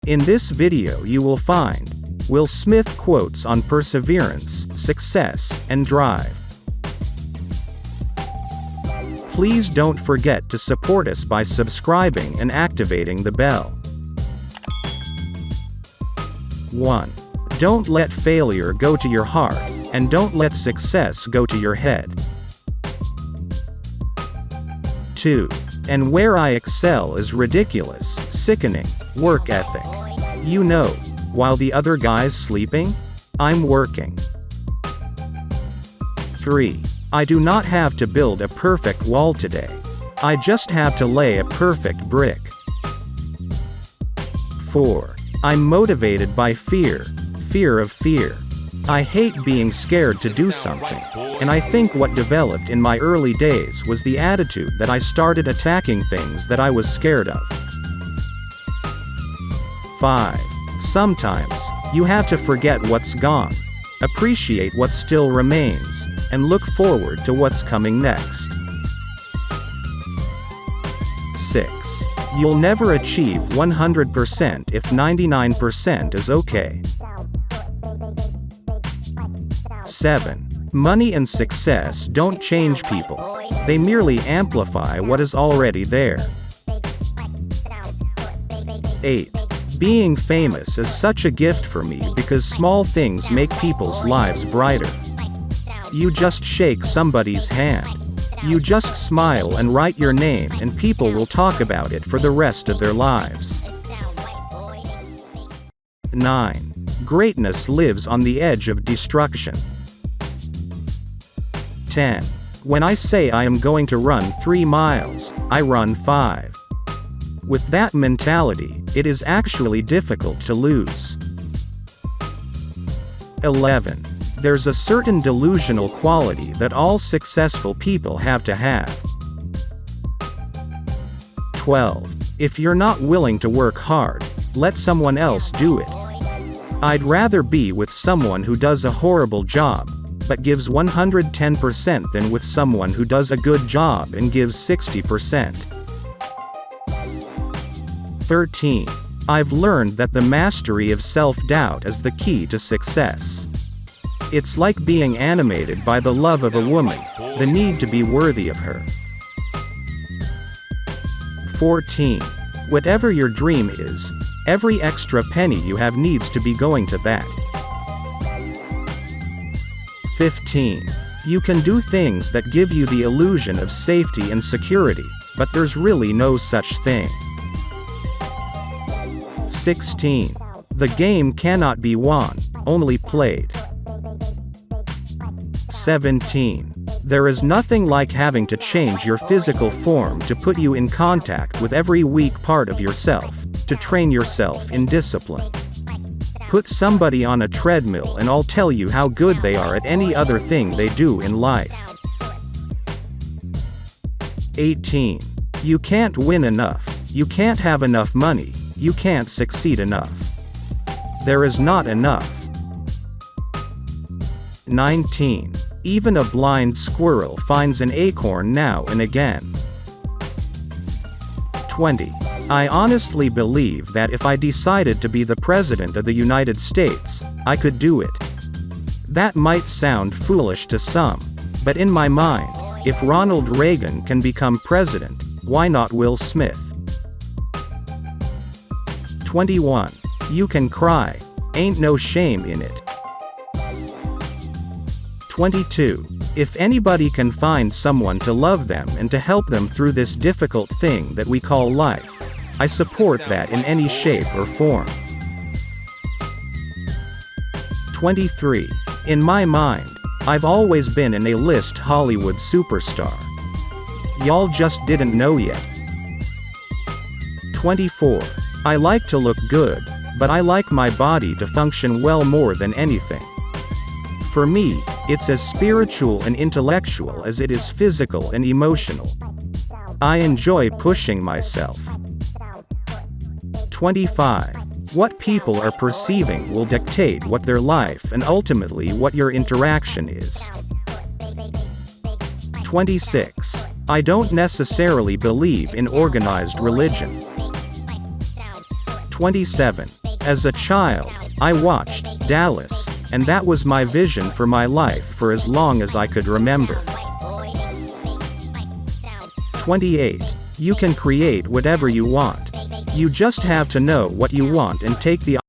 In this video you will find Will Smith quotes on perseverance, success, and drive. Please don't forget to support us by subscribing and activating the bell. 1. Don't let failure go to your heart, and don't let success go to your head. 2. And where I excel is ridiculous, sickening, work ethic. You know, while the other guy's sleeping, I'm working. 3. I do not have to build a perfect wall today. I just have to lay a perfect brick. 4. I'm motivated by fear of fear. I hate being scared to do something, and I think what developed in my early days was the attitude that I started attacking things that I was scared of. 5. Sometimes, you have to forget what's gone, appreciate what still remains, and look forward to what's coming next. 6. You'll never achieve 100% if 99% is okay. 7. Money and success don't change people. They merely amplify what is already there. 8. Being famous is such a gift for me because small things make people's lives brighter. You just shake somebody's hand. You just smile and write your name and people will talk about it for the rest of their lives. 9. Greatness lives on the edge of destruction. 10. When I say I am going to run 3 miles, I run 5. With that mentality, it is actually difficult to lose. 11. There's a certain delusional quality that all successful people have to have. 12. If you're not willing to work hard, let someone else do it. I'd rather be with someone who does a horrible job, but gives 110% than with someone who does a good job and gives 60%. 13. I've learned that the mastery of self-doubt is the key to success. It's like being animated by the love of a woman, the need to be worthy of her. 14. Whatever your dream is, every extra penny you have needs to be going to that. 15. You can do things that give you the illusion of safety and security, but there's really no such thing. 16. The game cannot be won, only played. 17. There is nothing like having to change your physical form to put you in contact with every weak part of yourself, to train yourself in discipline. Put somebody on a treadmill and I'll tell you how good they are at any other thing they do in life. 18. You can't win enough, you can't have enough money, you can't succeed enough. There is not enough. 19. Even a blind squirrel finds an acorn now and again. 20. I honestly believe that if I decided to be the President of the United States, I could do it. That might sound foolish to some, but in my mind, if Ronald Reagan can become president, why not Will Smith? 21. You can cry. Ain't no shame in it. 22. If anybody can find someone to love them and to help them through this difficult thing that we call life, I support that in any shape or form. 23. In my mind, I've always been an A-list Hollywood superstar. Y'all just didn't know yet. 24. I like to look good, but I like my body to function well more than anything. For me, it's as spiritual and intellectual as it is physical and emotional. I enjoy pushing myself. 25. What people are perceiving will dictate what their life and ultimately what your interaction is. 26. I don't necessarily believe in organized religion. 27. As a child, I watched Dallas, and that was my vision for my life for as long as I could remember. 28. You can create whatever you want. You just have to know what you want and take the